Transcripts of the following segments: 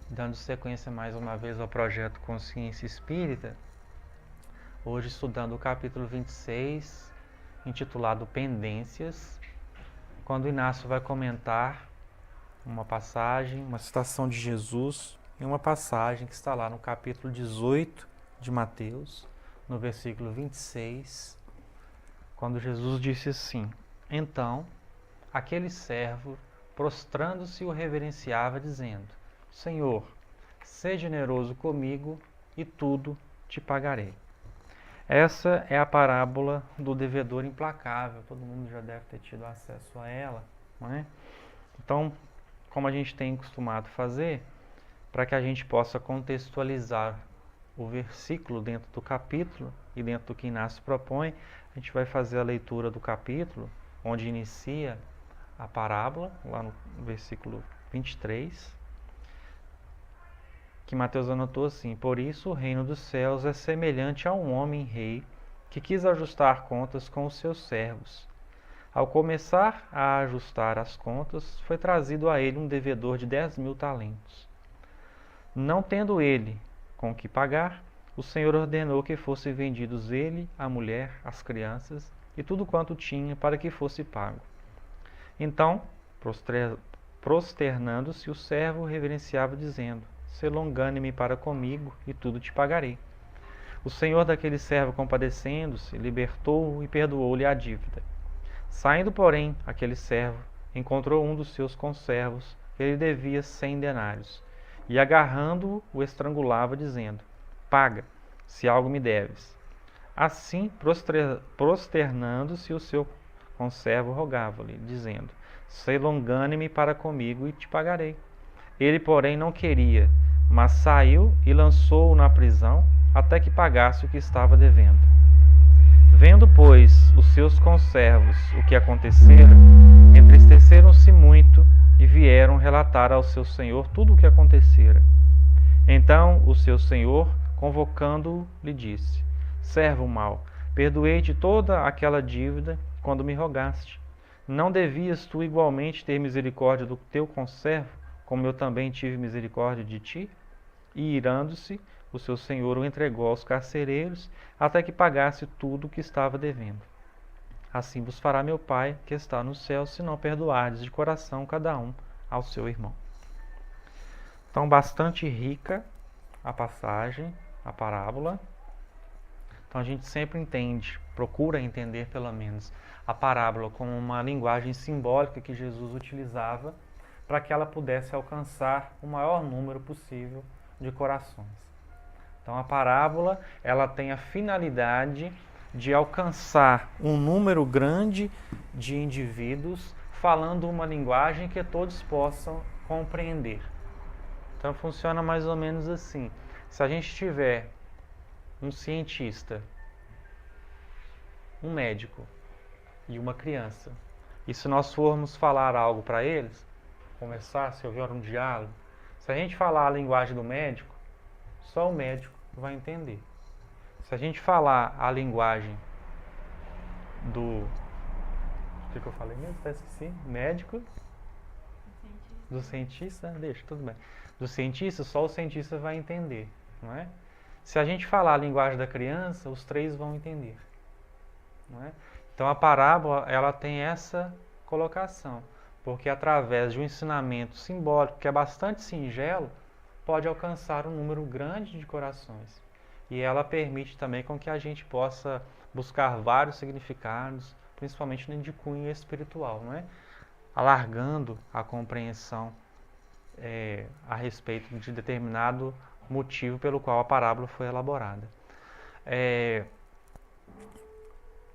Dando sequência mais uma vez ao projeto Consciência Espírita, hoje estudando o capítulo 26, intitulado Pendências, quando Inácio vai comentar uma passagem, uma citação de Jesus, em uma passagem que está lá no capítulo 18 de Mateus, no versículo 26, quando Jesus disse assim: Então, aquele servo, prostrando-se, o reverenciava, dizendo: Senhor, seja generoso comigo e tudo te pagarei. Essa é a parábola do devedor implacável. Todo mundo já deve ter tido acesso a ela, não é? Então, como a gente tem costumado fazer, para que a gente possa contextualizar o versículo dentro do capítulo e dentro do que Inácio propõe, a gente vai fazer a leitura do capítulo, onde inicia a parábola, lá no versículo 23, que Mateus anotou assim: Por isso o reino dos céus é semelhante a um homem rei que quis ajustar contas com os seus servos. Ao começar a ajustar as contas, foi trazido a ele um devedor de 10.000 talentos. Não tendo ele com que pagar, o Senhor ordenou que fossem vendidos ele, a mulher, as crianças e tudo quanto tinha para que fosse pago. Então, prosternando-se, o servo reverenciava, dizendo: Sê longânime para comigo e tudo te pagarei. O senhor daquele servo, compadecendo-se, libertou-o e perdoou-lhe a dívida. Saindo, porém, aquele servo encontrou um dos seus conservos que lhe devia 100 denários, e agarrando-o, o estrangulava, dizendo: Paga, se algo me deves. Assim, prosternando-se, o seu conservo rogava-lhe, dizendo: Sê longânime para comigo e te pagarei. Ele, porém, não queria, mas saiu e lançou-o na prisão até que pagasse o que estava devendo. Vendo, pois, os seus conservos o que acontecera, entristeceram-se muito e vieram relatar ao seu senhor tudo o que acontecera. Então o seu senhor, convocando-o, lhe disse: Servo mau, perdoei-te toda aquela dívida quando me rogaste. Não devias tu igualmente ter misericórdia do teu conservo, como eu também tive misericórdia de ti? E, irando-se, o seu senhor o entregou aos carcereiros, até que pagasse tudo o que estava devendo. Assim vos fará meu Pai, que está no céu, se não perdoardes de coração cada um ao seu irmão. Então, bastante rica a passagem, a parábola. Então, a gente sempre entende, procura entender pelo menos, a parábola como uma linguagem simbólica que Jesus utilizava para que ela pudesse alcançar o maior número possível de corações. Então, a parábola, ela tem a finalidade de alcançar um número grande de indivíduos falando uma linguagem que todos possam compreender. Então, funciona mais ou menos assim. Se a gente tiver um cientista, um médico e uma criança, e se nós formos falar algo para eles, conversar, se houver um diálogo, se a gente falar a linguagem do médico, só o médico vai entender. Se a gente falar a linguagem do... O que eu falei mesmo? Até esqueci. Médico. Do cientista. Deixa, tudo bem. Do cientista, só o cientista vai entender, não é? Se a gente falar a linguagem da criança, os três vão entender, não é? Então a parábola, ela tem essa colocação, porque através de um ensinamento simbólico que é bastante singelo, pode alcançar um número grande de corações. E ela permite também com que a gente possa buscar vários significados, principalmente de cunho espiritual, não é? Alargando a compreensão a respeito de determinado motivo pelo qual a parábola foi elaborada.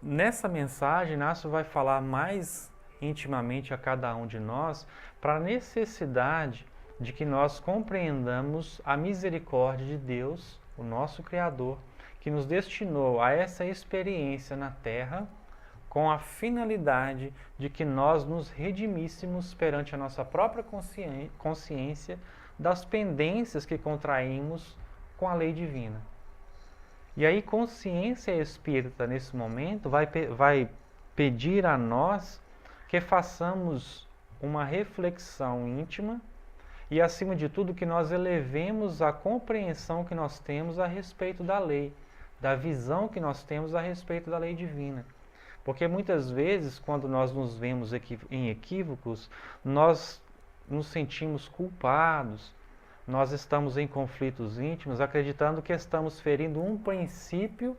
Nessa mensagem, Inácio vai falar mais intimamente a cada um de nós para a necessidade de que nós compreendamos a misericórdia de Deus, o nosso Criador, que nos destinou a essa experiência na Terra com a finalidade de que nós nos redimíssemos perante a nossa própria consciência das pendências que contraímos com a lei divina. E aí, consciência espírita, nesse momento, vai pedir a nós que façamos uma reflexão íntima e, acima de tudo, que nós elevemos a compreensão que nós temos a respeito da lei, da visão que nós temos a respeito da lei divina. Porque muitas vezes, quando nós nos vemos em equívocos, nós nos sentimos culpados, nós estamos em conflitos íntimos, acreditando que estamos ferindo um princípio,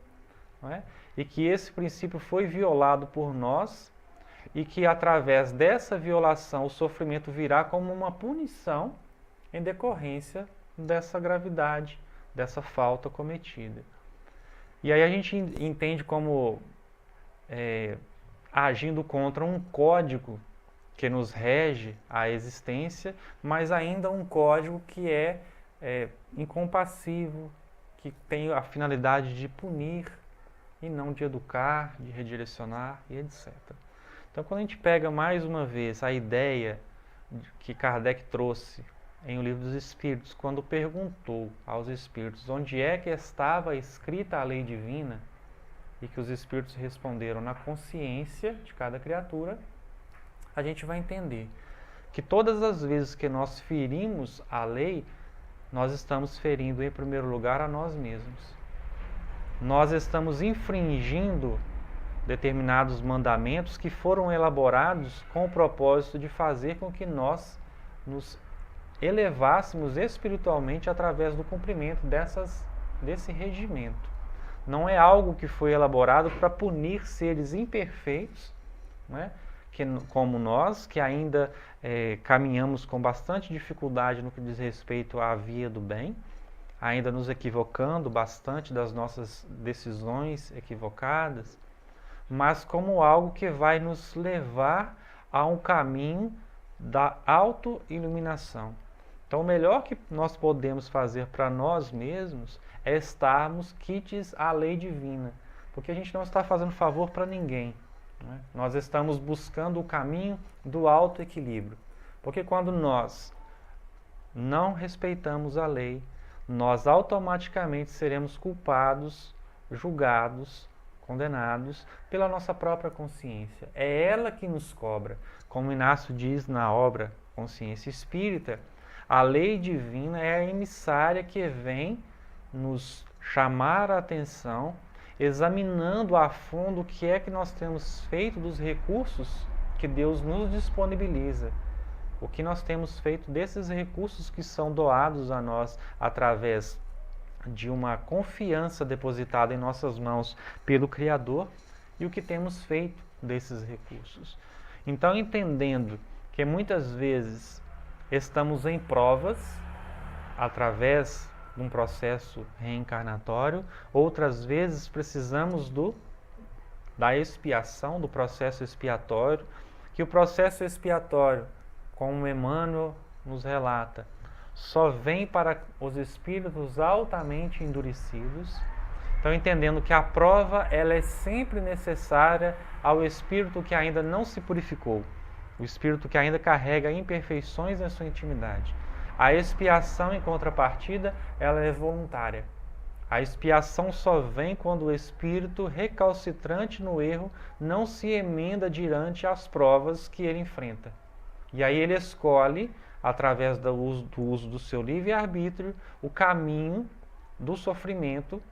não é? E que esse princípio foi violado por nós e que através dessa violação o sofrimento virá como uma punição em decorrência dessa gravidade, dessa falta cometida. E aí a gente entende como agindo contra um código que nos rege a existência, mas ainda um código que é incompassivo, que tem a finalidade de punir e não de educar, de redirecionar e etc. Então, quando a gente pega mais uma vez a ideia que Kardec trouxe em O Livro dos Espíritos, quando perguntou aos espíritos onde é que estava escrita a lei divina, e que os espíritos responderam na consciência de cada criatura, a gente vai entender que todas as vezes que nós ferimos a lei, nós estamos ferindo em primeiro lugar a nós mesmos. Nós estamos infringindo determinados mandamentos que foram elaborados com o propósito de fazer com que nós nos elevássemos espiritualmente através do cumprimento desse regimento. Não é algo que foi elaborado para punir seres imperfeitos, né? Como nós, que ainda caminhamos com bastante dificuldade no que diz respeito à via do bem, ainda nos equivocando bastante das nossas decisões equivocadas, mas como algo que vai nos levar a um caminho da autoiluminação. Então, o melhor que nós podemos fazer para nós mesmos é estarmos quites à lei divina, porque a gente não está fazendo favor para ninguém, né? Nós estamos buscando o caminho do autoequilíbrio, porque quando nós não respeitamos a lei, nós automaticamente seremos culpados, julgados, condenados pela nossa própria consciência. É ela que nos cobra. Como Inácio diz na obra Consciência Espírita, a lei divina é a emissária que vem nos chamar a atenção, examinando a fundo o que é que nós temos feito dos recursos que Deus nos disponibiliza. O que nós temos feito desses recursos que são doados a nós através de uma confiança depositada em nossas mãos pelo Criador e o que temos feito desses recursos. Então, entendendo que muitas vezes estamos em provas através de um processo reencarnatório, outras vezes precisamos da expiação, do processo expiatório, que o processo expiatório, como Emmanuel nos relata, só vem para os espíritos altamente endurecidos. Então, entendendo que a prova ela é sempre necessária ao espírito que ainda não se purificou, o espírito que ainda carrega imperfeições na sua intimidade. A expiação, em contrapartida, ela é voluntária. A expiação só vem quando o espírito recalcitrante no erro não se emenda diante as provas que ele enfrenta. E aí ele escolhe, através do uso do seu livre-arbítrio, o caminho do sofrimento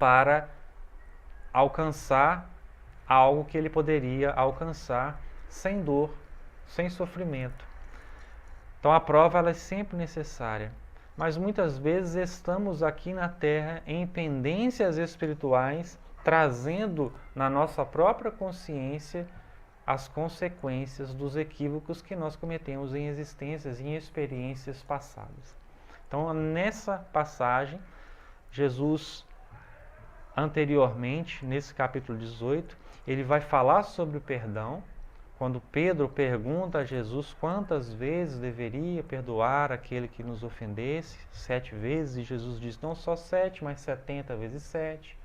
para alcançar algo que ele poderia alcançar sem dor, sem sofrimento. Então a prova ela é sempre necessária, mas muitas vezes estamos aqui na Terra em pendências espirituais, trazendo na nossa própria consciência as consequências dos equívocos que nós cometemos em existências e em experiências passadas. Então, nessa passagem, Jesus, anteriormente, nesse capítulo 18, ele vai falar sobre o perdão, quando Pedro pergunta a Jesus quantas vezes deveria perdoar aquele que nos ofendesse, 7 vezes, e Jesus diz não só 7, mas 70 vezes 7.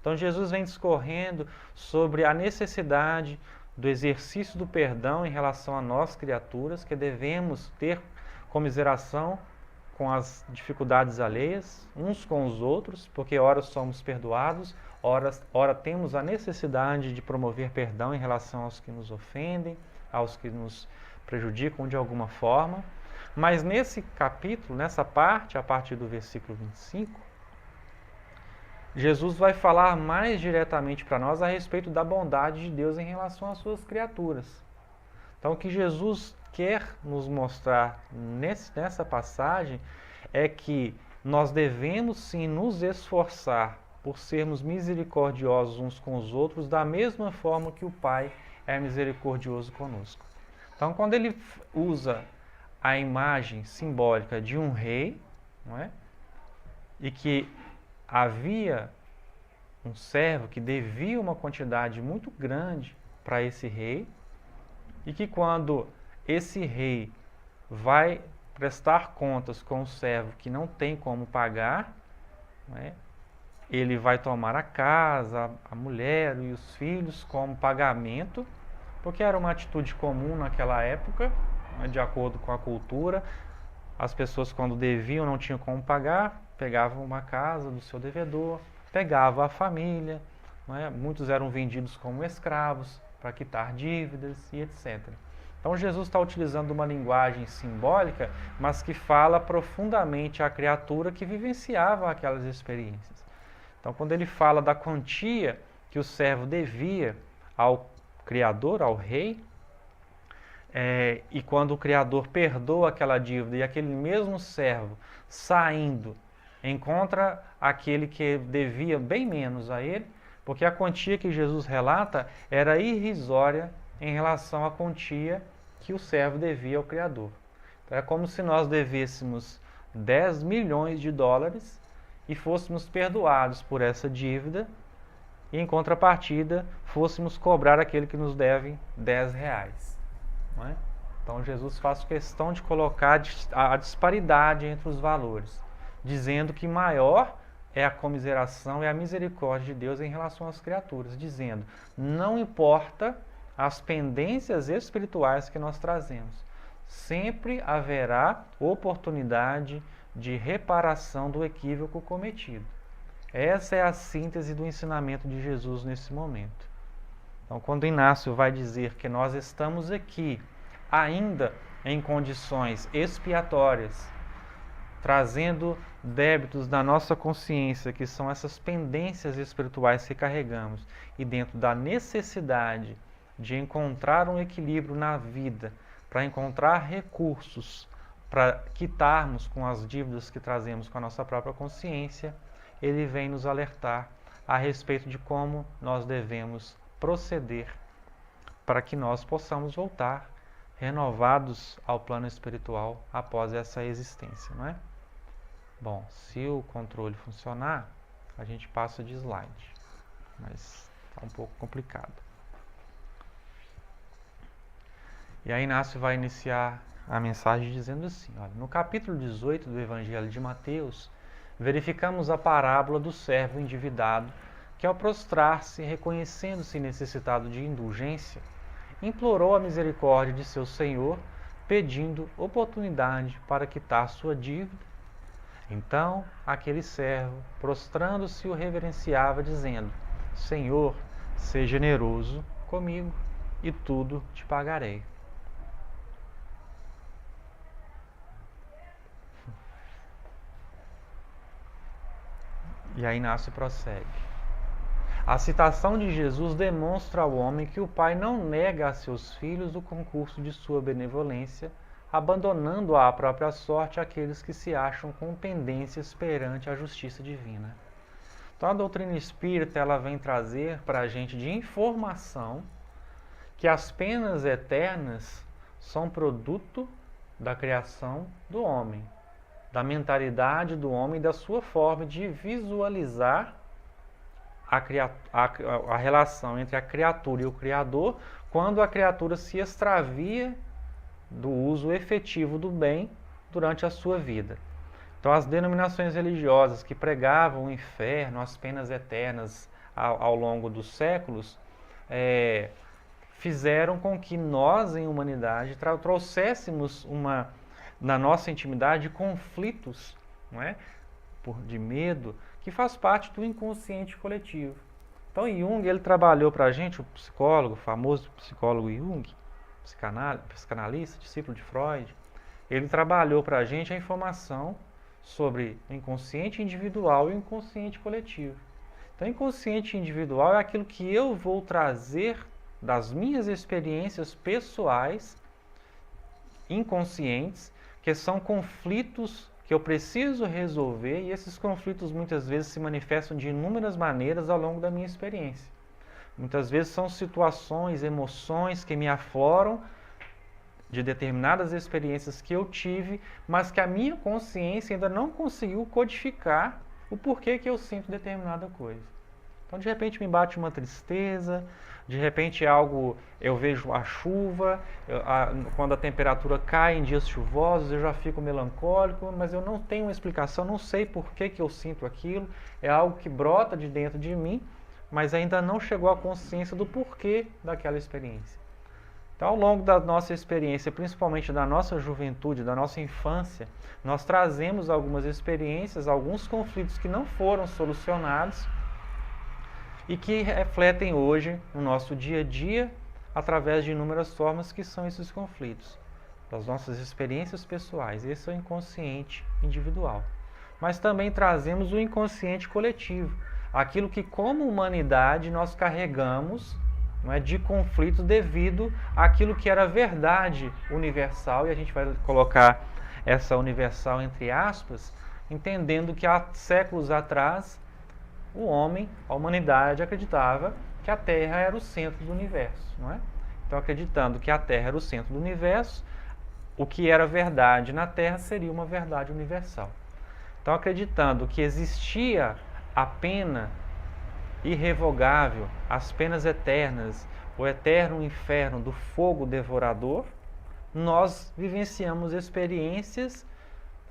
Então Jesus vem discorrendo sobre a necessidade do exercício do perdão em relação a nós, criaturas, que devemos ter comiseração com as dificuldades alheias, uns com os outros, porque ora somos perdoados, ora temos a necessidade de promover perdão em relação aos que nos ofendem, aos que nos prejudicam de alguma forma. Mas nesse capítulo, nessa parte, a partir do versículo 25, Jesus vai falar mais diretamente para nós a respeito da bondade de Deus em relação às suas criaturas. Então, o que Jesus quer nos mostrar nessa passagem é que nós devemos sim nos esforçar por sermos misericordiosos uns com os outros, da mesma forma que o Pai é misericordioso conosco. Então, quando ele usa a imagem simbólica de um rei, não é? E que havia um servo que devia uma quantidade muito grande para esse rei, e que quando esse rei vai prestar contas com o servo que não tem como pagar, né, ele vai tomar a casa, a mulher e os filhos como pagamento, porque era uma atitude comum naquela época, né, de acordo com a cultura. As pessoas, quando deviam, não tinham como pagar, pegavam uma casa do seu devedor, pegavam a família, né, muitos eram vendidos como escravos para quitar dívidas e etc. Então Jesus está utilizando uma linguagem simbólica, mas que fala profundamente à criatura que vivenciava aquelas experiências. Então, quando ele fala da quantia que o servo devia ao Criador, ao Rei, e quando o Criador perdoa aquela dívida e aquele mesmo servo, saindo, encontra aquele que devia bem menos a ele, porque a quantia que Jesus relata era irrisória em relação à quantia que o servo devia ao Criador. Então, é como se nós devêssemos 10 milhões de dólares e fôssemos perdoados por essa dívida, e em contrapartida fôssemos cobrar aquele que nos deve 10 reais. Não é? Então Jesus faz questão de colocar a disparidade entre os valores, dizendo que maior é a comiseração e a misericórdia de Deus em relação às criaturas, dizendo, não importa as pendências espirituais que nós trazemos, sempre haverá oportunidade de reparação do equívoco cometido. Essa é a síntese do ensinamento de Jesus nesse momento. Então, quando Inácio vai dizer que nós estamos aqui ainda em condições expiatórias, trazendo débitos da nossa consciência, que são essas pendências espirituais que carregamos, e dentro da necessidade de encontrar um equilíbrio na vida, para encontrar recursos para quitarmos com as dívidas que trazemos com a nossa própria consciência, ele vem nos alertar a respeito de como nós devemos proceder para que nós possamos voltar renovados ao plano espiritual após essa existência, não é? Bom, se o controle funcionar, a gente passa de slide, mas está um pouco complicado. E aí Inácio vai iniciar a mensagem dizendo assim, olha, no capítulo 18 do Evangelho de Mateus, verificamos a parábola do servo endividado que, ao prostrar-se, reconhecendo-se necessitado de indulgência, implorou a misericórdia de seu senhor, pedindo oportunidade para quitar sua dívida. Então, aquele servo, prostrando-se, o reverenciava, dizendo, Senhor, seja generoso comigo e tudo te pagarei. E aí Inácio prossegue. A citação de Jesus demonstra ao homem que o Pai não nega a seus filhos o concurso de sua benevolência, abandonando à própria sorte aqueles que se acham com pendências perante a justiça divina. Então a doutrina espírita ela vem trazer para a gente de informação que as penas eternas são produto da criação do homem, da mentalidade do homem, da sua forma de visualizar a relação entre a criatura e o Criador, quando a criatura se extravia do uso efetivo do bem durante a sua vida. Então, as denominações religiosas que pregavam o inferno, as penas eternas ao longo dos séculos, fizeram com que nós, em humanidade, trouxéssemos na nossa intimidade conflitos, não é? De medo, que faz parte do inconsciente coletivo. Então Jung ele trabalhou para a gente, o psicólogo, o famoso psicólogo Jung, psicanalista, discípulo de Freud, ele trabalhou para a gente a informação sobre o inconsciente individual e o inconsciente coletivo. Então, o inconsciente individual é aquilo que eu vou trazer das minhas experiências pessoais, inconscientes, que são conflitos que eu preciso resolver, e esses conflitos muitas vezes se manifestam de inúmeras maneiras ao longo da minha experiência. Muitas vezes são situações, emoções que me afloram de determinadas experiências que eu tive, mas que a minha consciência ainda não conseguiu codificar o porquê que eu sinto determinada coisa. Então, de repente, me bate uma tristeza, de repente eu vejo a chuva, quando a temperatura cai em dias chuvosos, eu já fico melancólico, mas eu não tenho uma explicação, não sei por que eu sinto aquilo, é algo que brota de dentro de mim, mas ainda não chegou à consciência do porquê daquela experiência. Então, ao longo da nossa experiência, principalmente da nossa juventude, da nossa infância, nós trazemos algumas experiências, alguns conflitos que não foram solucionados e que refletem hoje no nosso dia a dia através de inúmeras formas que são esses conflitos, das nossas experiências pessoais. Esse é o inconsciente individual. Mas também trazemos o inconsciente coletivo, aquilo que como humanidade nós carregamos, não é, de conflitos devido àquilo que era verdade universal, e a gente vai colocar essa universal entre aspas, entendendo que há séculos atrás o homem, a humanidade, acreditava que a Terra era o centro do universo, não é? Então, acreditando que a Terra era o centro do universo, o que era verdade na Terra seria uma verdade universal. Então, acreditando que existia a pena irrevogável, as penas eternas, o eterno inferno do fogo devorador, nós vivenciamos experiências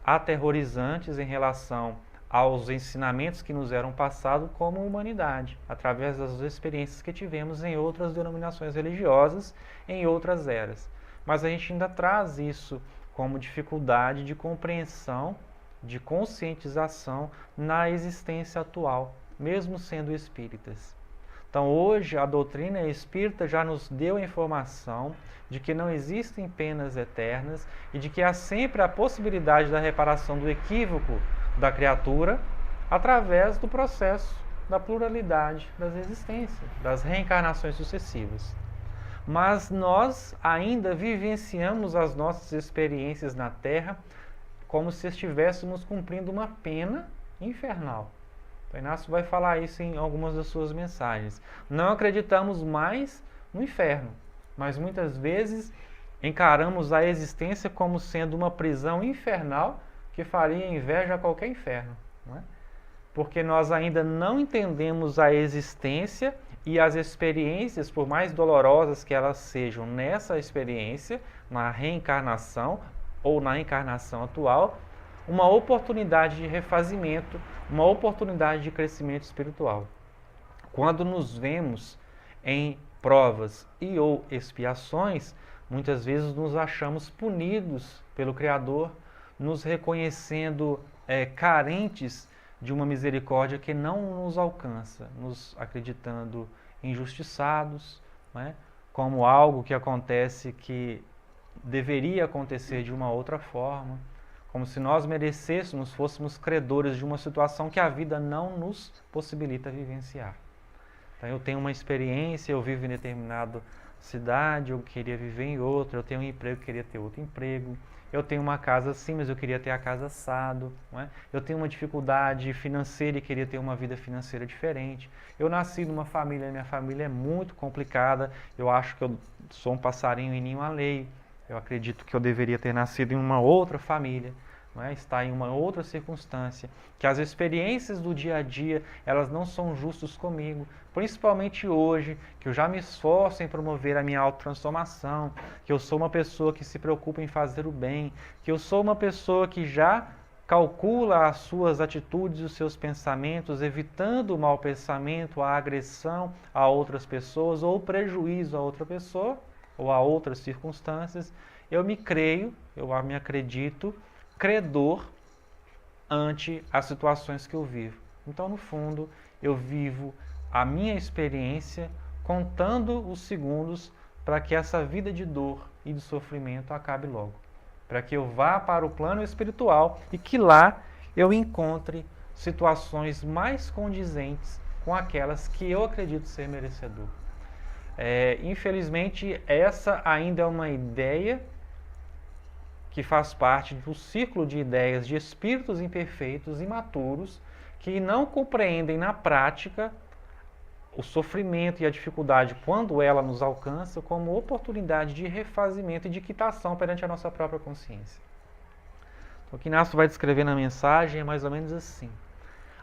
aterrorizantes em relação aos ensinamentos que nos eram passados como humanidade, através das experiências que tivemos em outras denominações religiosas, em outras eras. Mas a gente ainda traz isso como dificuldade de compreensão, de conscientização na existência atual, mesmo sendo espíritas. Então, hoje, a doutrina espírita já nos deu a informação de que não existem penas eternas e de que há sempre a possibilidade da reparação do equívoco da criatura através do processo da pluralidade das existências, das reencarnações sucessivas. Mas nós ainda vivenciamos as nossas experiências na Terra como se estivéssemos cumprindo uma pena infernal. O Inácio vai falar isso em algumas das suas mensagens. Não acreditamos mais no inferno, mas muitas vezes encaramos a existência como sendo uma prisão infernal que faria inveja a qualquer inferno, não é? Porque nós ainda não entendemos a existência e as experiências, por mais dolorosas que elas sejam nessa experiência, na reencarnação ou na encarnação atual, uma oportunidade de refazimento, uma oportunidade de crescimento espiritual. Quando nos vemos em provas e ou expiações, muitas vezes nos achamos punidos pelo Criador, nos reconhecendo carentes de uma misericórdia que não nos alcança, nos acreditando injustiçados, né, como algo que acontece que deveria acontecer de uma outra forma, como se nós merecêssemos, fôssemos credores de uma situação que a vida não nos possibilita vivenciar. Então, eu tenho uma experiência, eu vivo em determinada cidade, eu queria viver em outra, eu tenho um emprego, eu queria ter outro emprego, eu tenho uma casa assim, mas eu queria ter a casa assado, não é? Eu tenho uma dificuldade financeira e queria ter uma vida financeira diferente. Eu nasci numa família, minha família é muito complicada, eu acho que eu sou um passarinho em ninho alheio, eu acredito que eu deveria ter nascido em uma outra família, não é? Estar em uma outra circunstância, que as experiências do dia a dia, elas não são justas comigo, principalmente hoje, que eu já me esforço em promover a minha autotransformação, que eu sou uma pessoa que se preocupa em fazer o bem, que eu sou uma pessoa que já calcula as suas atitudes e os seus pensamentos, evitando o mau pensamento, a agressão a outras pessoas ou o prejuízo a outra pessoa ou a outras circunstâncias, eu me acredito credor ante as situações que eu vivo. Então, no fundo, eu vivo a minha experiência contando os segundos para que essa vida de dor e de sofrimento acabe logo. Para que eu vá para o plano espiritual e que lá eu encontre situações mais condizentes com aquelas que eu acredito ser merecedor. Infelizmente, essa ainda é uma ideia que faz parte do círculo de ideias de espíritos imperfeitos, imaturos, que não compreendem na prática o sofrimento e a dificuldade, quando ela nos alcança, como oportunidade de refazimento e de quitação perante a nossa própria consciência. Então, o que Inácio vai descrever na mensagem é mais ou menos assim.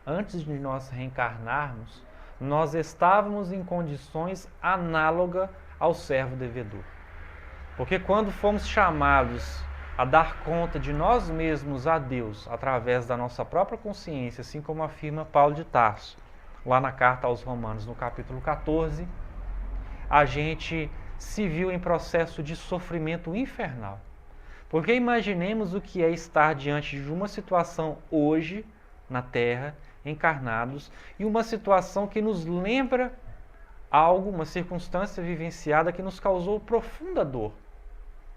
Antes de nós reencarnarmos, nós estávamos em condições análogas ao servo devedor. Porque quando fomos chamados a dar conta de nós mesmos a Deus através da nossa própria consciência, assim como afirma Paulo de Tarso, lá na carta aos Romanos, no capítulo 14, a gente se viu em processo de sofrimento infernal. Porque imaginemos o que é estar diante de uma situação hoje, na Terra, encarnados, e uma situação que nos lembra algo, uma circunstância vivenciada que nos causou profunda dor,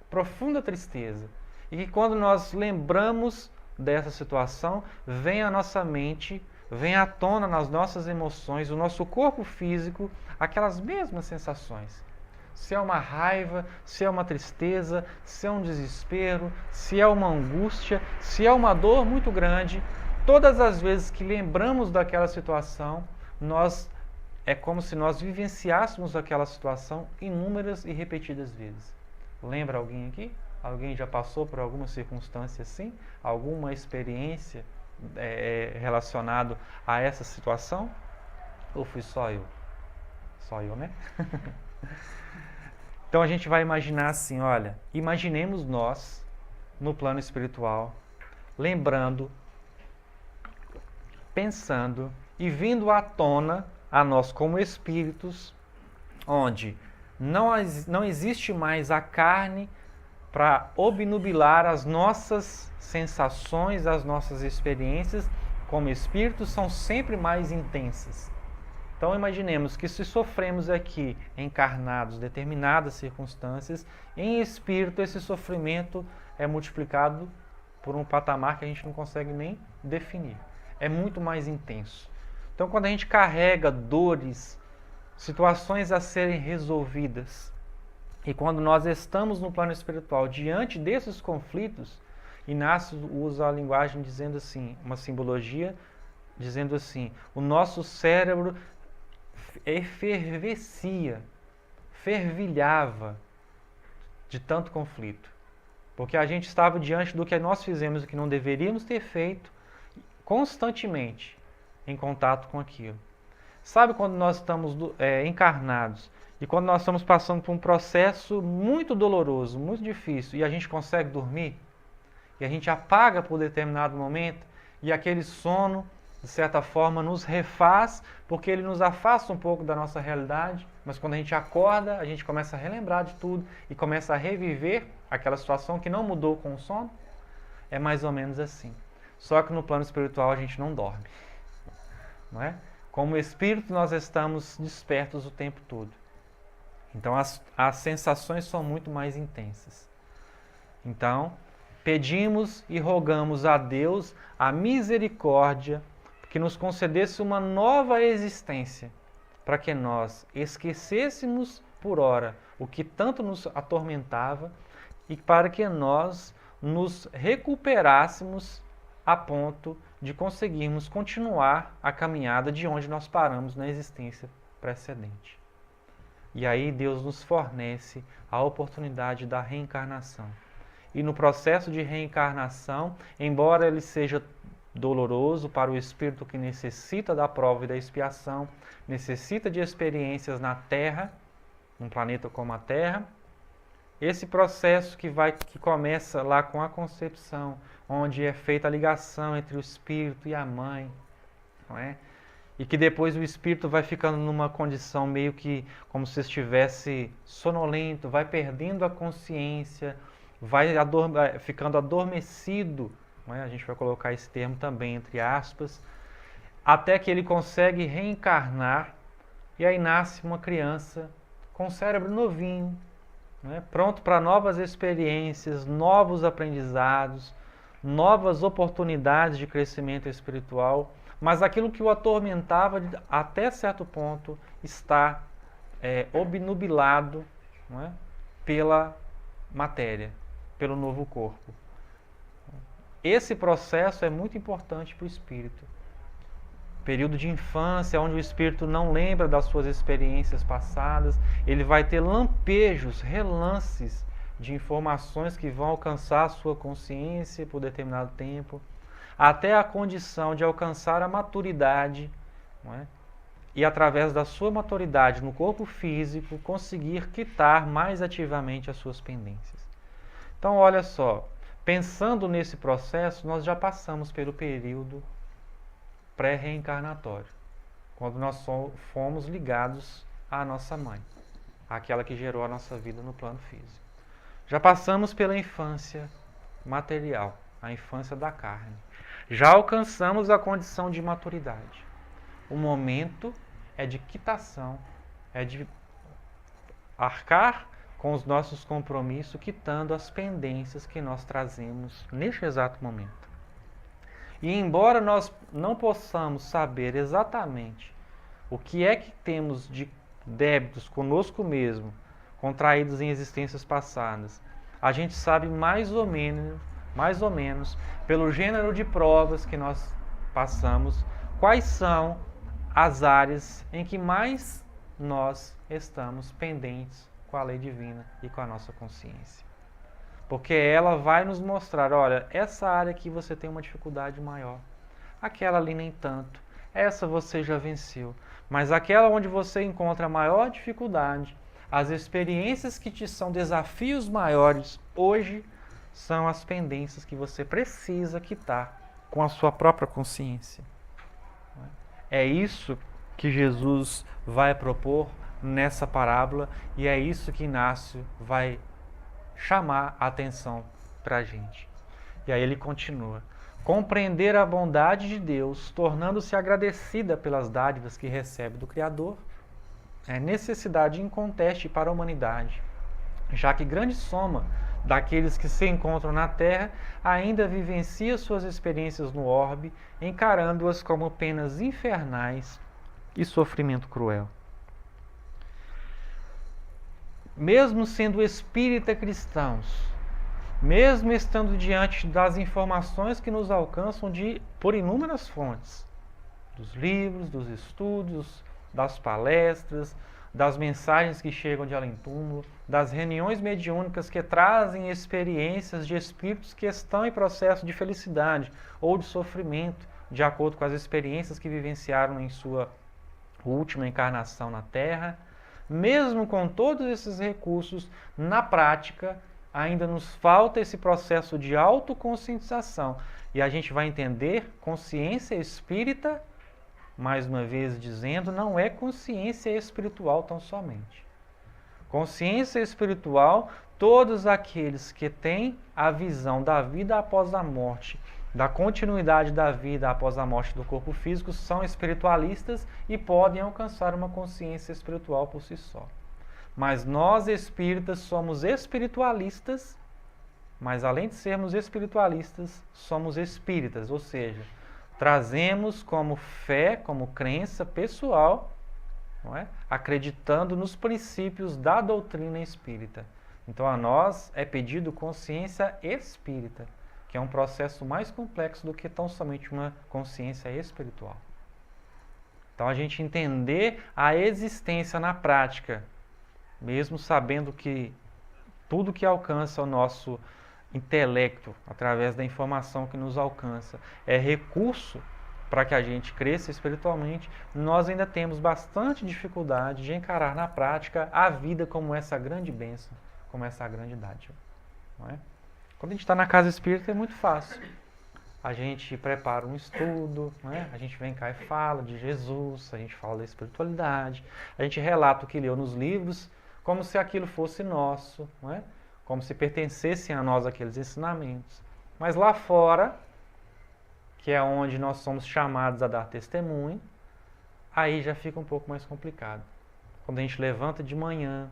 profunda tristeza. E que quando nós lembramos dessa situação, vem à nossa mente, vem à tona nas nossas emoções, o nosso corpo físico, aquelas mesmas sensações. Se é uma raiva, se é uma tristeza, se é um desespero, se é uma angústia, se é uma dor muito grande, todas as vezes que lembramos daquela situação, é como se nós vivenciássemos aquela situação inúmeras e repetidas vezes. Lembra alguém aqui? Alguém já passou por alguma circunstância assim? Alguma experiência relacionada a essa situação? Ou fui só eu? Só eu, né? Então a gente vai imaginar assim, olha, imaginemos nós no plano espiritual, lembrando, pensando e vindo à tona a nós como espíritos, onde não existe mais a carne para obnubilar as nossas sensações, as nossas experiências como espíritos são sempre mais intensas. Então imaginemos que se sofremos aqui encarnados determinadas circunstâncias, em espírito esse sofrimento é multiplicado por um patamar que a gente não consegue nem definir. É muito mais intenso. Então quando a gente carrega dores, situações a serem resolvidas, e quando nós estamos no plano espiritual diante desses conflitos, Inácio usa a linguagem dizendo assim, uma simbologia, dizendo assim, o nosso cérebro efervescia, fervilhava de tanto conflito. Porque a gente estava diante do que nós fizemos e que não deveríamos ter feito constantemente em contato com aquilo. Sabe quando nós estamos encarnados e quando nós estamos passando por um processo muito doloroso, muito difícil, e a gente consegue dormir? E a gente apaga por determinado momento e aquele sono, de certa forma, nos refaz, porque ele nos afasta um pouco da nossa realidade, mas quando a gente acorda, a gente começa a relembrar de tudo e começa a reviver aquela situação que não mudou com o sono. É mais ou menos assim. Só que no plano espiritual a gente não dorme. Não é? Como espírito, nós estamos despertos o tempo todo. Então, as sensações são muito mais intensas. Então, pedimos e rogamos a Deus a misericórdia que nos concedesse uma nova existência, para que nós esquecêssemos por ora o que tanto nos atormentava e para que nós nos recuperássemos a ponto de conseguirmos continuar a caminhada de onde nós paramos na existência precedente. E aí Deus nos fornece a oportunidade da reencarnação. E no processo de reencarnação, embora ele seja doloroso para o espírito que necessita da prova e da expiação, necessita de experiências na Terra, num planeta como a Terra, esse processo que começa lá com a concepção, onde é feita a ligação entre o espírito e a mãe, não é? E que depois o espírito vai ficando numa condição meio que como se estivesse sonolento, vai perdendo a consciência, vai ficando adormecido, não é? A gente vai colocar esse termo também entre aspas, até que ele consegue reencarnar e aí nasce uma criança com o cérebro novinho, né? Pronto para novas experiências, novos aprendizados, novas oportunidades de crescimento espiritual, mas aquilo que o atormentava até certo ponto está obnubilado, não é? Pela matéria, pelo novo corpo. Esse processo é muito importante para o espírito. Período de infância, onde o espírito não lembra das suas experiências passadas, ele vai ter lampejos, relances de informações que vão alcançar a sua consciência por determinado tempo, até a condição de alcançar a maturidade, não é? E através da sua maturidade no corpo físico, conseguir quitar mais ativamente as suas pendências. Então, olha só, pensando nesse processo, nós já passamos pelo período pré-reencarnatório, quando nós fomos ligados à nossa mãe, aquela que gerou a nossa vida no plano físico. Já passamos pela infância material, a infância da carne. Já alcançamos a condição de maturidade. O momento é de quitação, é de arcar com os nossos compromissos, quitando as pendências que nós trazemos neste exato momento. E embora nós não possamos saber exatamente o que é que temos de débitos conosco mesmo, contraídos em existências passadas, a gente sabe mais ou menos, pelo gênero de provas que nós passamos, quais são as áreas em que mais nós estamos pendentes com a lei divina e com a nossa consciência. Porque ela vai nos mostrar, olha, essa área aqui você tem uma dificuldade maior, aquela ali nem tanto, essa você já venceu, mas aquela onde você encontra a maior dificuldade, as experiências que te são desafios maiores, hoje são as pendências que você precisa quitar com a sua própria consciência. É isso que Jesus vai propor nessa parábola e é isso que Inácio vai chamar a atenção para a gente. E aí ele continua. Compreender a bondade de Deus, tornando-se agradecida pelas dádivas que recebe do Criador, é necessidade inconteste para a humanidade, já que grande soma daqueles que se encontram na Terra ainda vivencia suas experiências no orbe, encarando-as como penas infernais e sofrimento cruel. Mesmo sendo espírita cristãos, mesmo estando diante das informações que nos alcançam por inúmeras fontes, dos livros, dos estudos, das palestras, das mensagens que chegam de além-túmulo, das reuniões mediúnicas que trazem experiências de espíritos que estão em processo de felicidade ou de sofrimento, de acordo com as experiências que vivenciaram em sua última encarnação na Terra. Mesmo com todos esses recursos, na prática, ainda nos falta esse processo de autoconscientização. E a gente vai entender consciência espírita, mais uma vez dizendo, não é consciência espiritual tão somente. Consciência espiritual, todos aqueles que têm a visão da vida após a morte, da continuidade da vida após a morte do corpo físico, são espiritualistas e podem alcançar uma consciência espiritual por si só. Mas nós espíritas somos espiritualistas, mas além de sermos espiritualistas, somos espíritas, ou seja, trazemos como fé, como crença pessoal, não é? Acreditando nos princípios da doutrina espírita. Então a nós é pedido consciência espírita, que é um processo mais complexo do que tão somente uma consciência espiritual. Então a gente entender a existência na prática, mesmo sabendo que tudo que alcança o nosso intelecto, através da informação que nos alcança, é recurso para que a gente cresça espiritualmente, nós ainda temos bastante dificuldade de encarar na prática a vida como essa grande bênção, como essa grande dádiva. Não é? Quando a gente está na casa espírita é muito fácil. A gente prepara um estudo, né? A gente vem cá e fala de Jesus, a gente fala da espiritualidade, a gente relata o que leu nos livros como se aquilo fosse nosso, não é? Como se pertencessem a nós aqueles ensinamentos. Mas lá fora, que é onde nós somos chamados a dar testemunho, aí já fica um pouco mais complicado. Quando a gente levanta de manhã,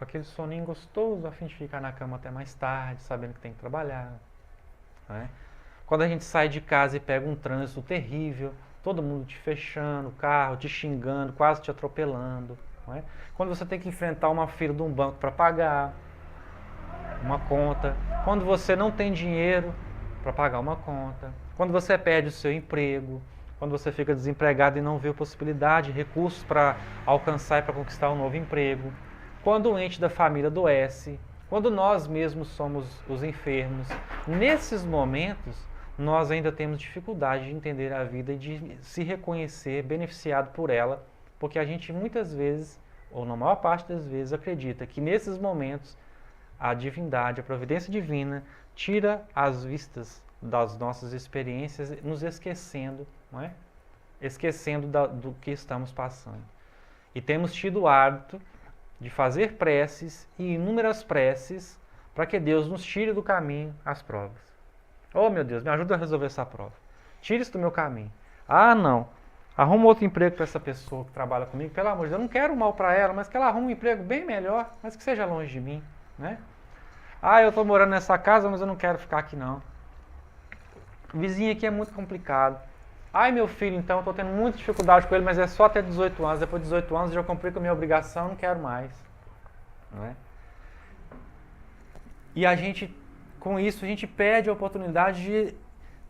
com aquele soninho gostoso, a fim de ficar na cama até mais tarde, sabendo que tem que trabalhar. Não é? Quando a gente sai de casa e pega um trânsito terrível, todo mundo te fechando, o carro te xingando, quase te atropelando. Não é? Quando você tem que enfrentar uma fila de um banco para pagar uma conta, quando você não tem dinheiro para pagar uma conta, quando você perde o seu emprego, quando você fica desempregado e não vê possibilidade, recursos para alcançar e para conquistar um novo emprego, quando o ente da família adoece, quando nós mesmos somos os enfermos, nesses momentos nós ainda temos dificuldade de entender a vida e de se reconhecer beneficiado por ela, porque a gente muitas vezes, ou na maior parte das vezes, acredita que nesses momentos a divindade, a providência divina, tira as vistas das nossas experiências, nos esquecendo, não é? Esquecendo do que estamos passando. E temos tido o hábito de fazer preces e inúmeras preces para que Deus nos tire do caminho as provas. Oh, meu Deus, me ajuda a resolver essa prova. Tire isso do meu caminho. Ah, não. Arruma outro emprego para essa pessoa que trabalha comigo. Pelo amor de Deus, eu não quero mal para ela, mas que ela arrume um emprego bem melhor, mas que seja longe de mim, né? Ah, eu estou morando nessa casa, mas eu não quero ficar aqui não. O vizinho aqui é muito complicado. Ai, meu filho, então, eu estou tendo muita dificuldade com ele, mas é só até 18 anos. Depois de 18 anos, eu já cumpri com a minha obrigação, não quero mais. Não é? E a gente, com isso, a gente perde a oportunidade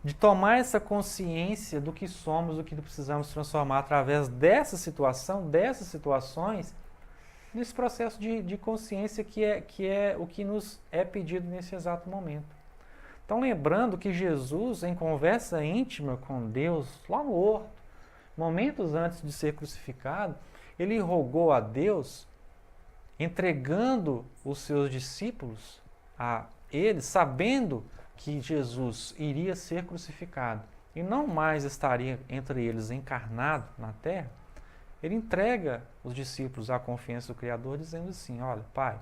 de tomar essa consciência do que somos, do que precisamos transformar através dessa situação, dessas situações, nesse processo de consciência que é o que nos é pedido nesse exato momento. Então, lembrando que Jesus, em conversa íntima com Deus, lá no horto, momentos antes de ser crucificado, ele rogou a Deus, entregando os seus discípulos a ele, sabendo que Jesus iria ser crucificado e não mais estaria entre eles encarnado na terra, ele entrega os discípulos à confiança do Criador, dizendo assim: olha, Pai,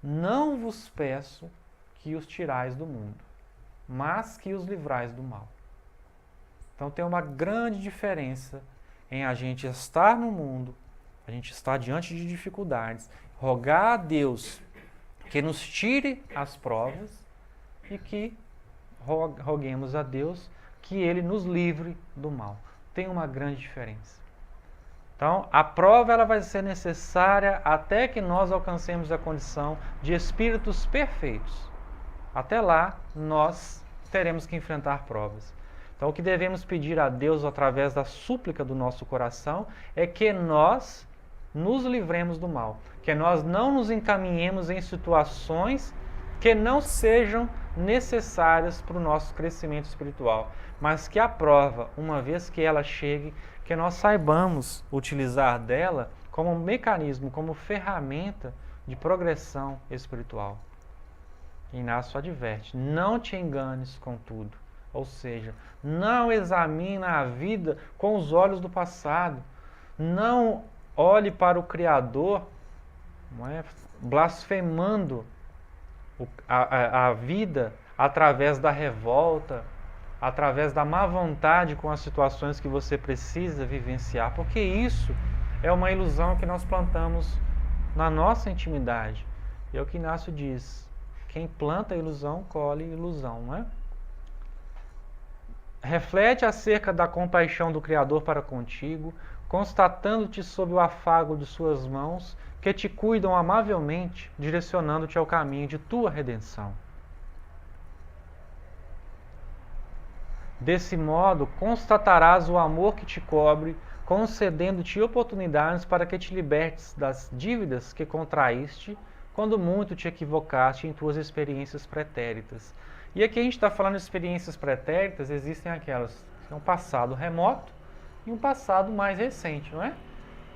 não vos peço que os tirais do mundo, mas que os livrais do mal. Então tem uma grande diferença em a gente estar no mundo, a gente estar diante de dificuldades, rogar a Deus que nos tire as provas e que roguemos a Deus que Ele nos livre do mal. Tem uma grande diferença. Então, a prova ela vai ser necessária até que nós alcancemos a condição de espíritos perfeitos. Até lá, nós teremos que enfrentar provas. Então, o que devemos pedir a Deus através da súplica do nosso coração é que nós nos livremos do mal, que nós não nos encaminhemos em situações que não sejam necessárias para o nosso crescimento espiritual, mas que a prova, uma vez que ela chegue, que nós saibamos utilizar dela como um mecanismo, como ferramenta de progressão espiritual. Inácio adverte: não te enganes com tudo, ou seja, não examina a vida com os olhos do passado, não olhe para o Criador, não é, blasfemando a vida através da revolta, através da má vontade com as situações que você precisa vivenciar, porque isso é uma ilusão que nós plantamos na nossa intimidade. E é o que Inácio diz: quem planta ilusão, colhe ilusão, não é? Reflete acerca da compaixão do Criador para contigo, constatando-te sob o afago de suas mãos, que te cuidam amavelmente, direcionando-te ao caminho de tua redenção. Desse modo, constatarás o amor que te cobre, concedendo-te oportunidades para que te libertes das dívidas que contraíste quando muito te equivocaste em tuas experiências pretéritas. E aqui a gente está falando de experiências pretéritas, existem aquelas que é um passado remoto e um passado mais recente, não é?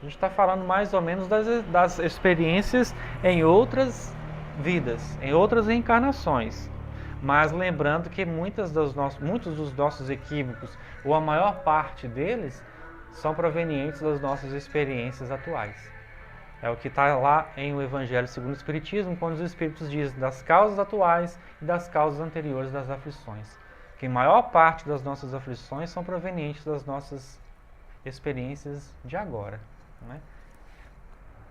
A gente está falando mais ou menos das experiências em outras vidas, em outras reencarnações. Mas lembrando que muitos dos nossos equívocos, ou a maior parte deles, são provenientes das nossas experiências atuais. É o que está lá em o Evangelho segundo o Espiritismo, quando os Espíritos dizem das causas atuais e das causas anteriores das aflições. Que a maior parte das nossas aflições são provenientes das nossas experiências de agora. Não é?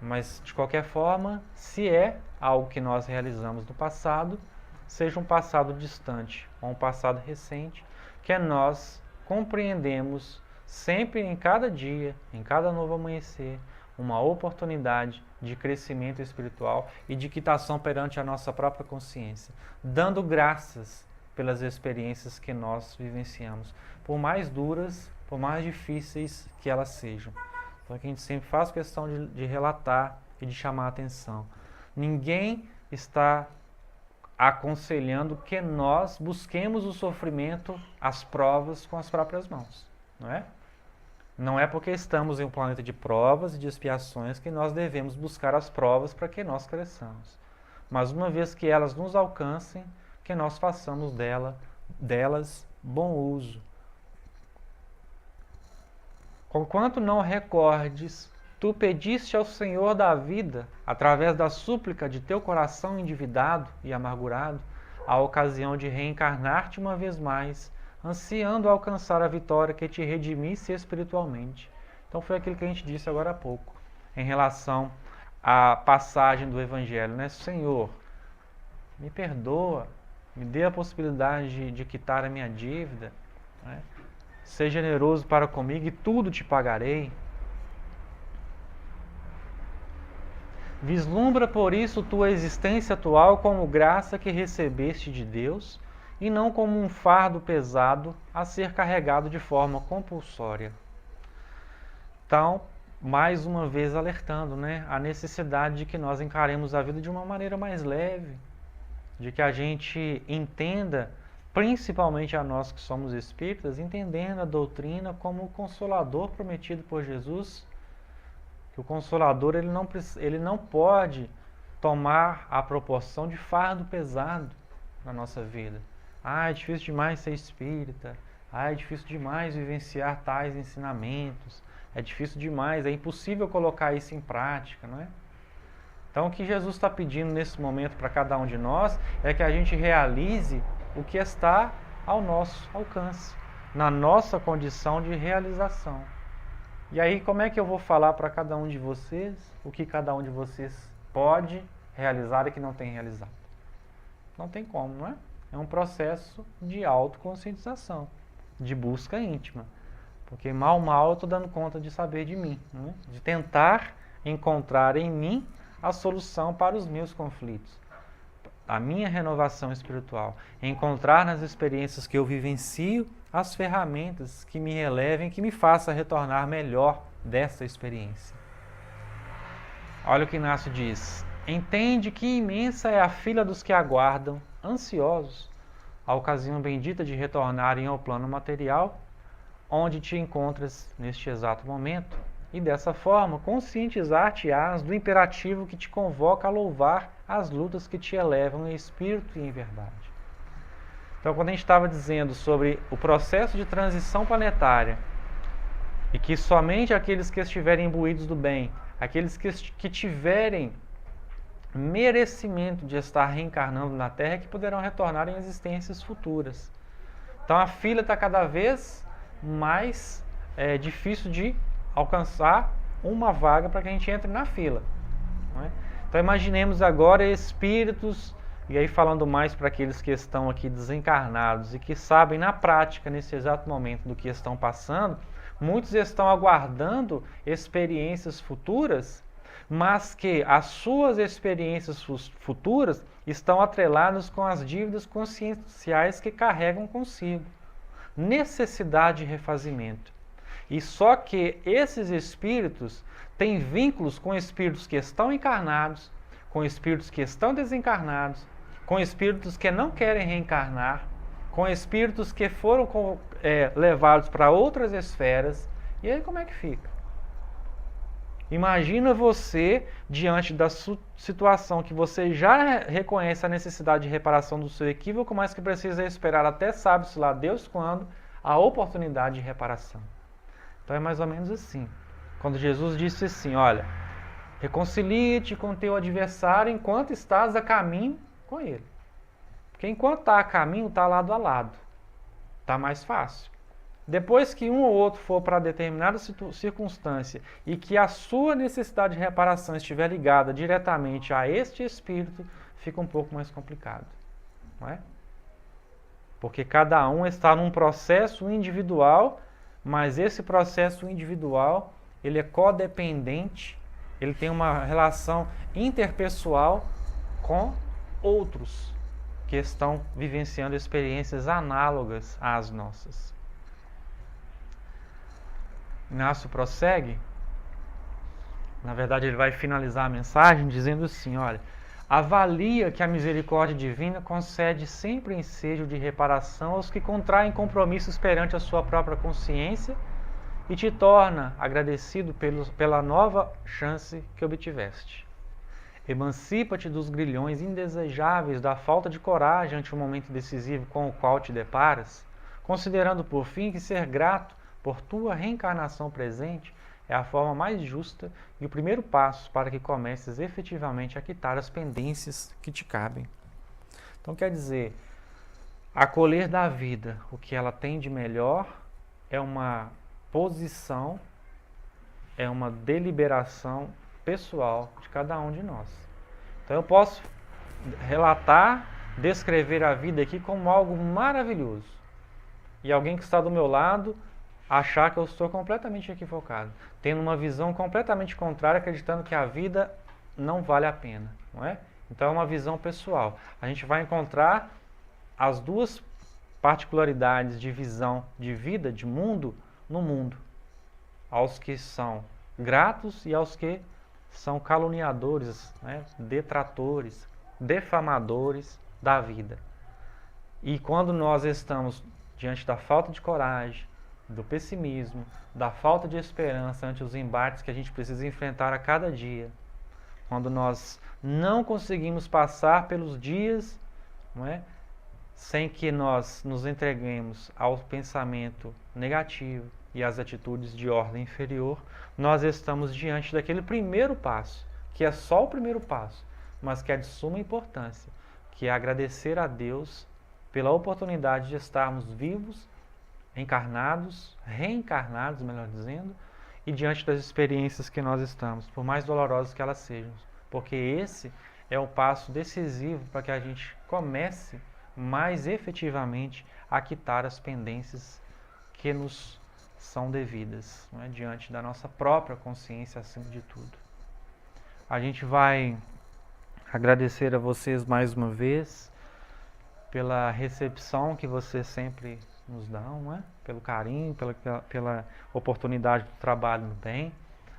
Mas, de qualquer forma, se é algo que nós realizamos no passado, seja um passado distante ou um passado recente, que nós compreendemos sempre em cada dia, em cada novo amanhecer, uma oportunidade de crescimento espiritual e de quitação perante a nossa própria consciência, dando graças pelas experiências que nós vivenciamos, por mais duras, por mais difíceis que elas sejam. Então aqui a gente sempre faz questão de relatar e de chamar a atenção. Ninguém está aconselhando que nós busquemos o sofrimento, as provas com as próprias mãos, não é? Não é porque estamos em um planeta de provas e de expiações que nós devemos buscar as provas para que nós cresçamos. Mas uma vez que elas nos alcancem, que nós façamos delas bom uso. Conquanto não recordes, tu pediste ao Senhor da vida, através da súplica de teu coração endividado e amargurado, a ocasião de reencarnar-te uma vez mais, ansiando alcançar a vitória que te redimisse espiritualmente. Então foi aquilo que a gente disse agora há pouco, em relação à passagem do Evangelho, né? Senhor, me perdoa, me dê a possibilidade de quitar a minha dívida, né? Seja generoso para comigo e tudo te pagarei. Vislumbra por isso tua existência atual como graça que recebeste de Deus e não como um fardo pesado a ser carregado de forma compulsória. Então, mais uma vez alertando, né, a necessidade de que nós encaremos a vida de uma maneira mais leve, de que a gente entenda, principalmente a nós que somos espíritas, entendendo a doutrina como o consolador prometido por Jesus, que o consolador ele não pode tomar a proporção de fardo pesado na nossa vida. É difícil demais ser espírita, é difícil demais vivenciar tais ensinamentos, é difícil demais, é impossível colocar isso em prática, não é? Então o que Jesus está pedindo nesse momento para cada um de nós é que a gente realize o que está ao nosso alcance, na nossa condição de realização. E aí como é que eu vou falar para cada um de vocês o que cada um de vocês pode realizar e que não tem realizado? Não tem como, não é? É um processo de autoconscientização, de busca íntima. Porque mal eu estou dando conta de saber de mim, não é? De tentar encontrar em mim a solução para os meus conflitos, a minha renovação espiritual, encontrar nas experiências que eu vivencio as ferramentas que me relevem, que me façam retornar melhor dessa experiência. Olha o que Inácio diz: entende que imensa é a fila dos que aguardam, ansiosos, a ocasião bendita de retornarem ao plano material, onde te encontras neste exato momento, e dessa forma conscientizar-te-ás do imperativo que te convoca a louvar as lutas que te elevam em espírito e em verdade. Então, quando a gente estava dizendo sobre o processo de transição planetária, e que somente aqueles que estiverem imbuídos do bem, aqueles que tiverem merecimento de estar reencarnando na Terra, que poderão retornar em existências futuras. Então a fila está cada vez mais difícil de alcançar uma vaga para que a gente entre na fila, não é? Então imaginemos agora espíritos, e aí falando mais para aqueles que estão aqui desencarnados e que sabem na prática, nesse exato momento, do que estão passando. Muitos estão aguardando experiências futuras, mas que as suas experiências futuras estão atreladas com as dívidas conscienciais que carregam consigo. Necessidade de refazimento. E só que esses espíritos têm vínculos com espíritos que estão encarnados, com espíritos que estão desencarnados, com espíritos que não querem reencarnar, com espíritos que foram levados para outras esferas. E aí como é que fica? Imagina você, diante da situação que você já reconhece a necessidade de reparação do seu equívoco, mas que precisa esperar até sabe-se lá Deus quando, a oportunidade de reparação. Então é mais ou menos assim. Quando Jesus disse assim, olha, reconcilia-te com teu adversário enquanto estás a caminho com ele. Porque enquanto está a caminho, está lado a lado. Está mais fácil. Depois que um ou outro for para determinada circunstância e que a sua necessidade de reparação estiver ligada diretamente a este espírito, fica um pouco mais complicado, não é? Porque cada um está num processo individual, mas esse processo individual, ele é codependente, ele tem uma relação interpessoal com outros que estão vivenciando experiências análogas às nossas. Inácio prossegue, na verdade ele vai finalizar a mensagem dizendo assim, olha, avalia que a misericórdia divina concede sempre ensejo de reparação aos que contraem compromissos perante a sua própria consciência e te torna agradecido pela nova chance que obtiveste. Emancipa-te dos grilhões indesejáveis da falta de coragem ante o momento decisivo com o qual te deparas, considerando por fim que ser grato por tua reencarnação presente é a forma mais justa e o primeiro passo para que comeces efetivamente a quitar as pendências que te cabem. Então quer dizer, acolher da vida o que ela tem de melhor é uma posição, é uma deliberação pessoal de cada um de nós. Então eu posso relatar, descrever a vida aqui como algo maravilhoso. E alguém que está do meu lado achar que eu estou completamente equivocado, tendo uma visão completamente contrária, acreditando que a vida não vale a pena, não é? Então é uma visão pessoal. A gente vai encontrar as duas particularidades de visão de vida, de mundo, no mundo. Aos que são gratos e aos que são caluniadores, né? Detratores, defamadores da vida. E quando nós estamos diante da falta de coragem, do pessimismo, da falta de esperança ante os embates que a gente precisa enfrentar a cada dia, quando nós não conseguimos passar pelos dias, não é? Sem que nós nos entreguemos ao pensamento negativo e às atitudes de ordem inferior, nós estamos diante daquele primeiro passo, que é só o primeiro passo, mas que é de suma importância, que é agradecer a Deus pela oportunidade de estarmos vivos, encarnados, reencarnados, melhor dizendo, e diante das experiências que nós estamos, por mais dolorosas que elas sejam, porque esse é o passo decisivo para que a gente comece mais efetivamente a quitar as pendências que nos são devidas, não é? Diante da nossa própria consciência acima de tudo. A gente vai agradecer a vocês mais uma vez pela recepção que vocês sempre nos dão, não é? Pelo carinho, pela oportunidade do trabalho no bem,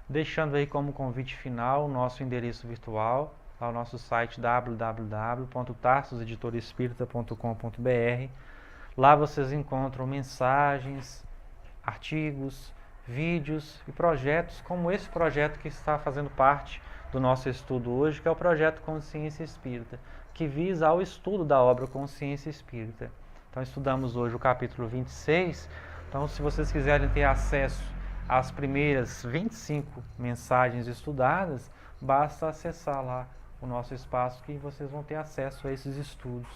deixando aí como convite final o nosso endereço virtual, lá o nosso site www.tarsoseditoraespirita.com.br. Lá vocês encontram mensagens, artigos, vídeos e projetos como esse projeto que está fazendo parte do nosso estudo hoje, que é o projeto Consciência Espírita, que visa ao estudo da obra Consciência Espírita. Então estudamos hoje o capítulo 26, então se vocês quiserem ter acesso às primeiras 25 mensagens estudadas, basta acessar lá o nosso espaço que vocês vão ter acesso a esses estudos.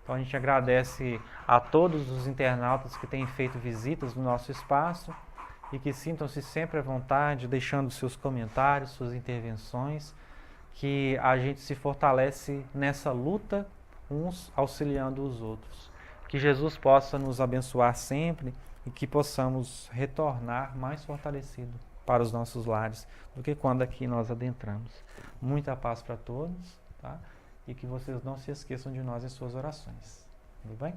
Então a gente agradece a todos os internautas que têm feito visitas no nosso espaço e que sintam-se sempre à vontade, deixando seus comentários, suas intervenções, que a gente se fortalece nessa luta, uns auxiliando os outros. Que Jesus possa nos abençoar sempre e que possamos retornar mais fortalecido para os nossos lares do que quando aqui nós adentramos. Muita paz para todos, tá? E que vocês não se esqueçam de nós em suas orações. Tudo bem?